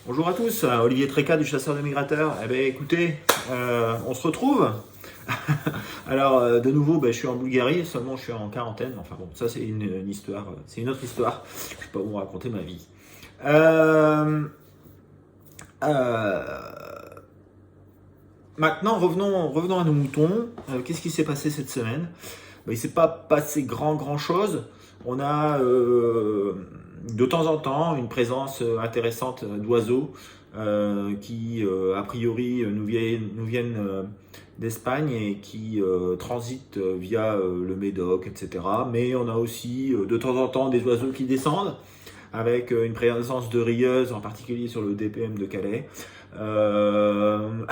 Bonjour à tous, Olivier Tréca du Chasseur de Migrateurs. Eh bien écoutez, on se retrouve. Alors de nouveau, je suis en Bulgarie, seulement je suis en quarantaine. Enfin bon, ça c'est une histoire, c'est une autre histoire. Je ne vais pas vous raconter ma vie. Euh, euh, Maintenant, revenons à nos moutons. Qu'est-ce qui s'est passé cette semaine? Il ne s'est pas passé grand chose. On a de temps en temps une présence intéressante d'oiseaux qui, a priori, nous viennent d'Espagne et qui transitent via le Médoc, etc. Mais on a aussi de temps en temps des oiseaux qui descendent avec une présence de rieuse, en particulier sur le DPM de Calais. Euh,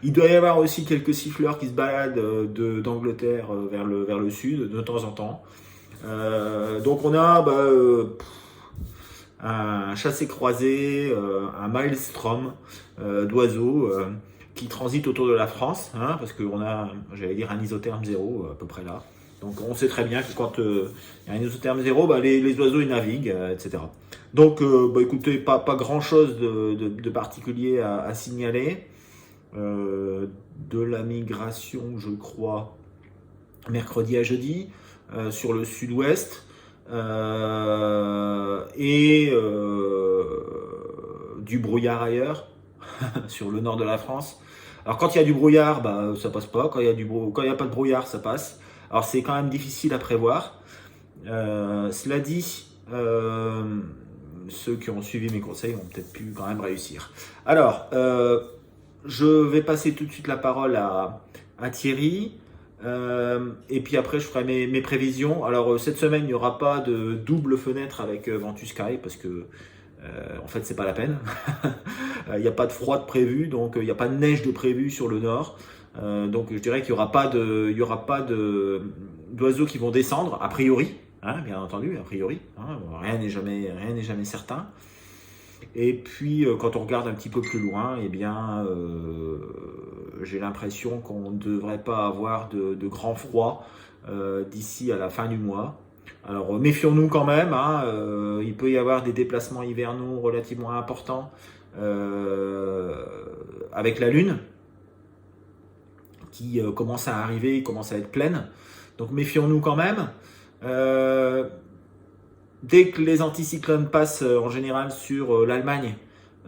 Il doit y avoir aussi quelques siffleurs qui se baladent d'Angleterre vers le sud de temps en temps. Donc on a un chassé-croisé, un maelstrom d'oiseaux qui transitent autour de la France, hein, parce qu'on a, j'allais dire, un isotherme zéro à peu près là. Donc on sait très bien que quand il y a un isotherme zéro, les oiseaux ils naviguent, etc. Donc écoutez, pas grand chose de particulier à signaler. De la migration, je crois, mercredi à jeudi, sur le sud-ouest, et du brouillard ailleurs, sur le nord de la France. Alors quand il y a du brouillard, ça passe pas. Quand il y a pas de brouillard, ça passe. Alors c'est quand même difficile à prévoir. Cela dit, ceux qui ont suivi mes conseils ont peut-être pu quand même réussir. Alors, je vais passer tout de suite la parole à Thierry. Et puis après, je ferai mes prévisions. Alors, cette semaine, il n'y aura pas de double fenêtre avec Ventus Sky parce que, en fait, c'est pas la peine. Il n'y a pas de froid de prévu, donc il n'y a pas de neige de prévu sur le nord. Donc, je dirais qu'il n'y aura pas d'oiseaux qui vont descendre, a priori. Hein, bien entendu, a priori. Hein, rien n'est jamais certain. Et puis, quand on regarde un petit peu plus loin, eh bien, j'ai l'impression qu'on ne devrait pas avoir de grand froid d'ici à la fin du mois. Alors, méfions-nous quand même, hein, il peut y avoir des déplacements hivernaux relativement importants avec la Lune qui commence à arriver, commence à être pleine. Donc, méfions-nous quand même. Euh, Dès que les anticyclones passent en général sur l'Allemagne,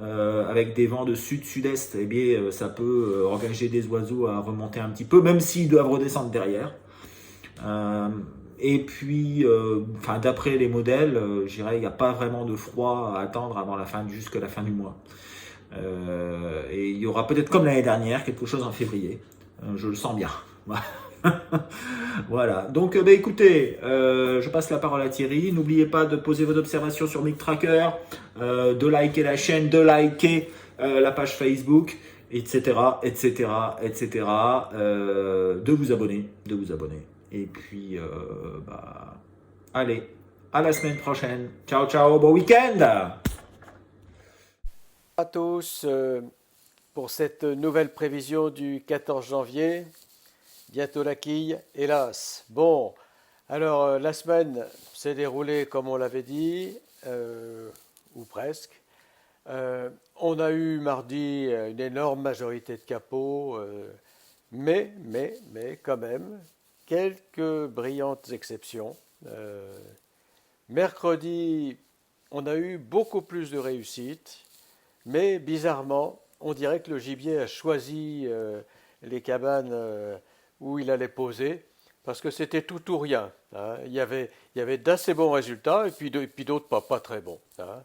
avec des vents de sud-sud-est, eh bien, ça peut engager des oiseaux à remonter un petit peu, même s'ils doivent redescendre derrière. Euh, et puis, d'après les modèles, je dirais, il n'y a pas vraiment de froid à attendre avant jusqu'à la fin du mois. Et il y aura peut-être comme l'année dernière quelque chose en février. Je le sens bien. Voilà. Donc, écoutez, je passe la parole à Thierry. N'oubliez pas de poser vos observations sur Mic Tracker, de liker la chaîne, de liker la page Facebook, etc., etc., etc. De vous abonner, de vous abonner. Et puis, allez, à la semaine prochaine. Ciao, ciao, bon week-end. À tous pour cette nouvelle prévision du 14 janvier. Bientôt la quille, hélas. Bon, alors la semaine s'est déroulée comme on l'avait dit, ou presque. On a eu mardi une énorme majorité de capots, mais quand même, quelques brillantes exceptions. Mercredi, on a eu beaucoup plus de réussite. Mais bizarrement, on dirait que le gibier a choisi les cabanes où il allait poser, parce que c'était tout ou rien, hein. Il y avait d'assez bons résultats, et puis d'autres pas très bons, hein.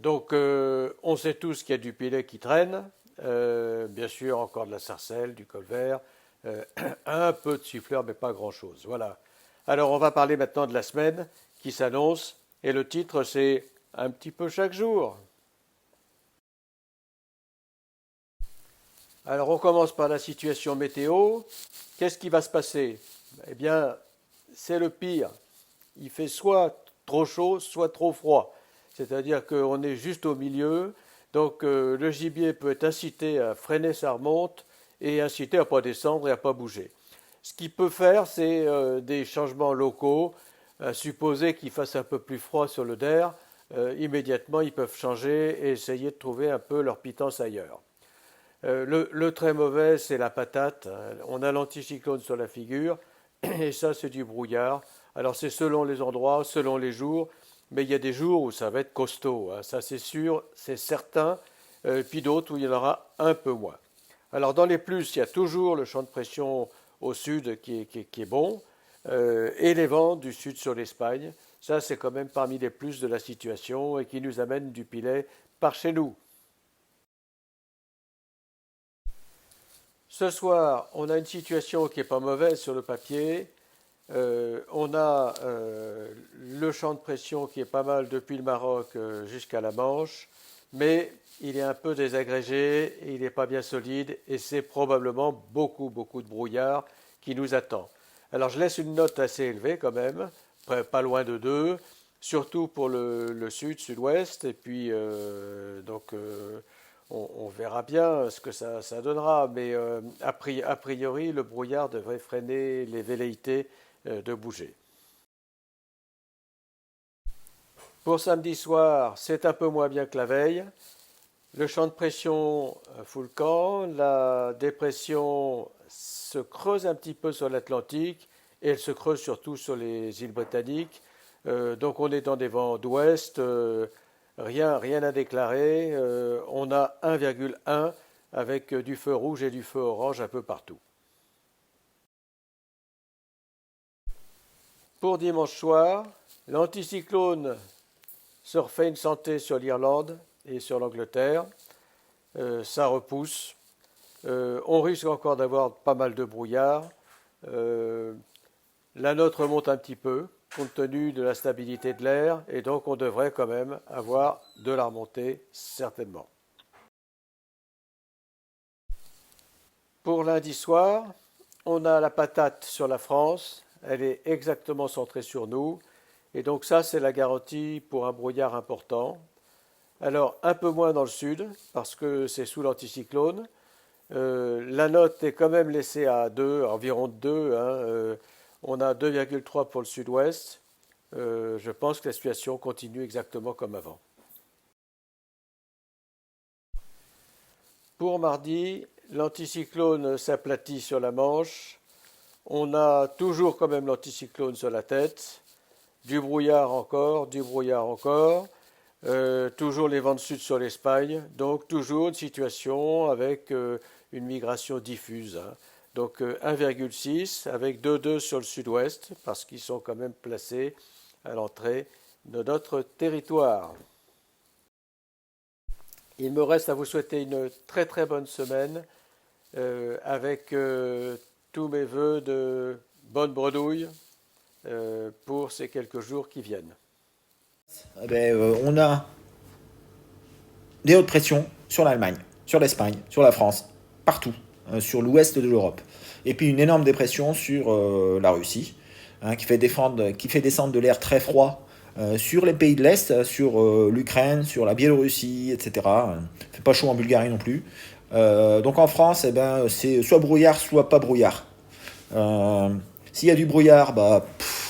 Donc, on sait tous qu'il y a du pilet qui traîne, bien sûr encore de la sarcelle, du colvert, euh, un peu de siffleur, mais pas grand-chose. Voilà. Alors, on va parler maintenant de la semaine qui s'annonce, et le titre c'est Un petit peu chaque jour. Alors on commence par la situation météo. Qu'est-ce qui va se passer? Eh bien, c'est le pire. Il fait soit trop chaud, soit trop froid. C'est-à-dire qu'on est juste au milieu. Donc le gibier peut être incité à freiner sa remonte et incité à ne pas descendre et à ne pas bouger. Ce qu'il peut faire, c'est des changements locaux, à supposer qu'il fasse un peu plus froid sur le der, immédiatement ils peuvent changer et essayer de trouver un peu leur pitance ailleurs. Le très mauvais, c'est la patate. On a l'anticyclone sur la figure, et ça, c'est du brouillard. Alors, c'est selon les endroits, selon les jours, mais il y a des jours où ça va être costaud, hein, ça c'est sûr, c'est certain, puis d'autres où il y en aura un peu moins. Alors, dans les plus, il y a toujours le champ de pression au sud qui est bon, et les vents du sud sur l'Espagne. Ça, c'est quand même parmi les plus de la situation et qui nous amène du Pilet par chez nous. Ce soir, on a une situation qui n'est pas mauvaise sur le papier. On a le champ de pression qui est pas mal depuis le Maroc jusqu'à la Manche, mais il est un peu désagrégé, il n'est pas bien solide et c'est probablement beaucoup, beaucoup de brouillard qui nous attend. Alors je laisse une note assez élevée quand même, pas loin de 2, surtout pour le sud, sud-ouest, et puis on verra bien ce que ça donnera, mais a priori, le brouillard devrait freiner les velléités de bouger. Pour samedi soir, c'est un peu moins bien que la veille. Le champ de pression fout le camp, la dépression se creuse un petit peu sur l'Atlantique et elle se creuse surtout sur les îles britanniques. Donc on est dans des vents d'ouest, rien à déclarer. On a 1,1 avec du feu rouge et du feu orange un peu partout. Pour dimanche soir, l'anticyclone se refait une santé sur l'Irlande et sur l'Angleterre. Ça repousse. On risque encore d'avoir pas mal de brouillard. La note remonte un petit peu compte tenu de la stabilité de l'air et donc on devrait quand même avoir de la remontée certainement. Pour lundi soir, on a la patate sur la France. Elle est exactement centrée sur nous. Et donc ça, c'est la garantie pour un brouillard important. Alors, un peu moins dans le sud, parce que c'est sous l'anticyclone. La note est quand même laissée à 2, environ 2. Hein. On a 2,3 pour le sud-ouest. Je pense que la situation continue exactement comme avant. Pour mardi, l'anticyclone s'aplatit sur la Manche. On a toujours quand même l'anticyclone sur la tête. Du brouillard encore, toujours les vents de sud sur l'Espagne, donc toujours une situation avec une migration diffuse. Hein. Donc 1,6 avec 2,2 sur le sud-ouest, parce qu'ils sont quand même placés à l'entrée de notre territoire. Il me reste à vous souhaiter une très très bonne semaine avec tous mes voeux de bonne bredouille pour ces quelques jours qui viennent. On a des hautes pressions sur l'Allemagne, sur l'Espagne, sur la France, partout, sur l'ouest de l'Europe. Et puis une énorme dépression sur la Russie, qui fait descendre de l'air très froid sur les pays de l'Est, sur l'Ukraine, sur la Biélorussie, etc. Il fait pas chaud en Bulgarie non plus. Donc en France, c'est soit brouillard, soit pas brouillard. S'il y a du brouillard,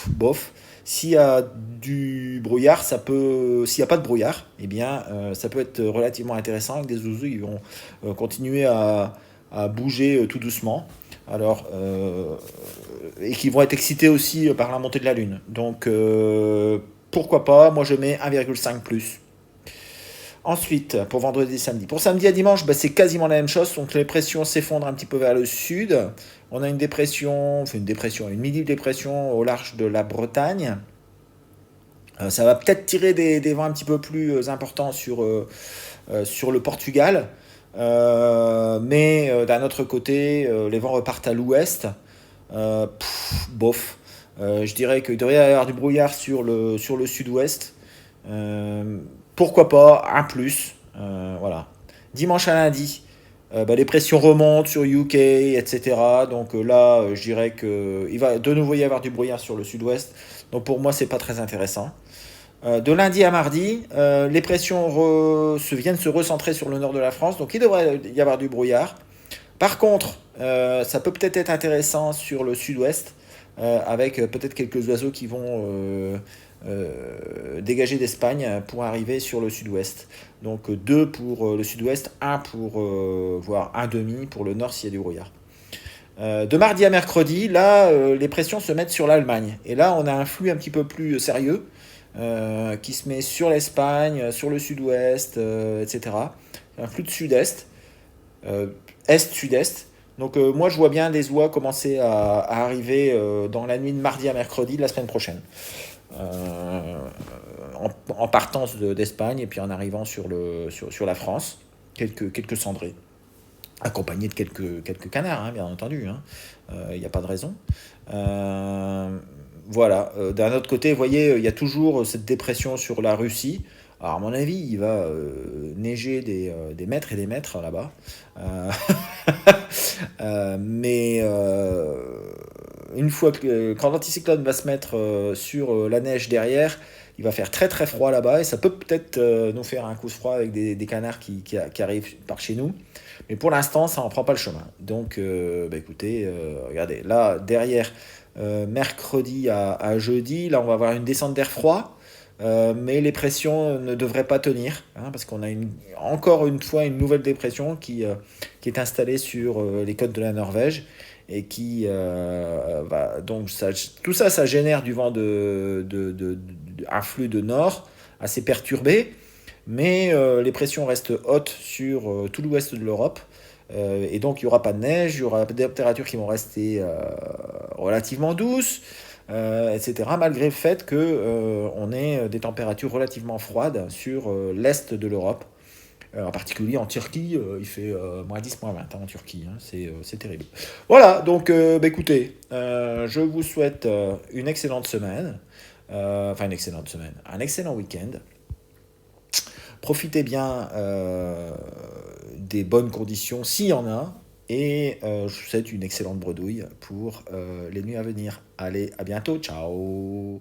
bof. S'il y a du brouillard, s'il n'y a pas de brouillard, ça peut être relativement intéressant avec des zouzous qui vont continuer à bouger tout doucement. Alors, et qui vont être excités aussi par la montée de la Lune. Donc, pourquoi pas, moi je mets 1,5 plus. Ensuite, pour vendredi et samedi. Pour samedi à dimanche, c'est quasiment la même chose. Donc les pressions s'effondrent un petit peu vers le sud. On a une mini-dépression au large de la Bretagne. Ça va peut-être tirer des vents un petit peu plus importants sur le Portugal. Mais d'un autre côté, les vents repartent à l'ouest. Bof. Je dirais qu'il devrait y avoir du brouillard sur le sud-ouest. Pourquoi pas un plus, voilà. Dimanche à lundi, les pressions remontent sur UK, etc. Donc là, je dirais qu'il va de nouveau y avoir du brouillard sur le sud-ouest. Donc pour moi, c'est pas très intéressant. De lundi à mardi, les pressions viennent se recentrer sur le nord de la France. Donc il devrait y avoir du brouillard. Par contre, ça peut peut-être être intéressant sur le sud-ouest, avec peut-être quelques oiseaux qui vont dégagés d'Espagne pour arriver sur le sud-ouest. Donc 2 pour le sud-ouest, 1 pour, voire un demi pour le nord s'il y a du brouillard. De mardi à mercredi, là, les pressions se mettent sur l'Allemagne. Et là, on a un flux un petit peu plus sérieux qui se met sur l'Espagne, sur le sud-ouest, etc. Un flux de sud-est, est-sud-est. Donc moi, je vois bien des oies commencer à arriver dans la nuit de mardi à mercredi de la semaine prochaine. En partance d'Espagne et puis en arrivant sur la France, quelques cendrés, accompagnés de quelques canards, hein, bien entendu. Il n'y a pas de raison. Voilà. D'un autre côté, vous voyez, il y a toujours cette dépression sur la Russie. Alors, à mon avis, il va neiger des mètres et des mètres là-bas. Mais une fois que quand l'anticyclone va se mettre sur la neige derrière, il va faire très très froid là-bas et ça peut peut-être nous faire un coup de froid avec des canards qui arrivent par chez nous. Mais pour l'instant, ça n'en prend pas le chemin. Donc, écoutez, regardez, là, derrière, mercredi à jeudi, là, on va avoir une descente d'air froid. Mais les pressions ne devraient pas tenir, hein, parce qu'on a encore une fois une nouvelle dépression qui est installée sur les côtes de la Norvège et qui donc tout ça, ça génère du vent un flux de nord assez perturbé, mais les pressions restent hautes sur tout l'ouest de l'Europe. Et donc il n'y aura pas de neige, il y aura des températures qui vont rester relativement douces, etc. Malgré le fait qu'on ait des températures relativement froides sur l'est de l'Europe. En particulier en Turquie, il fait moins 10, moins 20 hein, en Turquie, hein, c'est terrible. Voilà, donc écoutez, je vous souhaite une excellente semaine, une excellente semaine, un excellent week-end. Profitez bien des bonnes conditions, s'il y en a, et je vous souhaite une excellente bredouille pour les nuits à venir. Allez, à bientôt, ciao!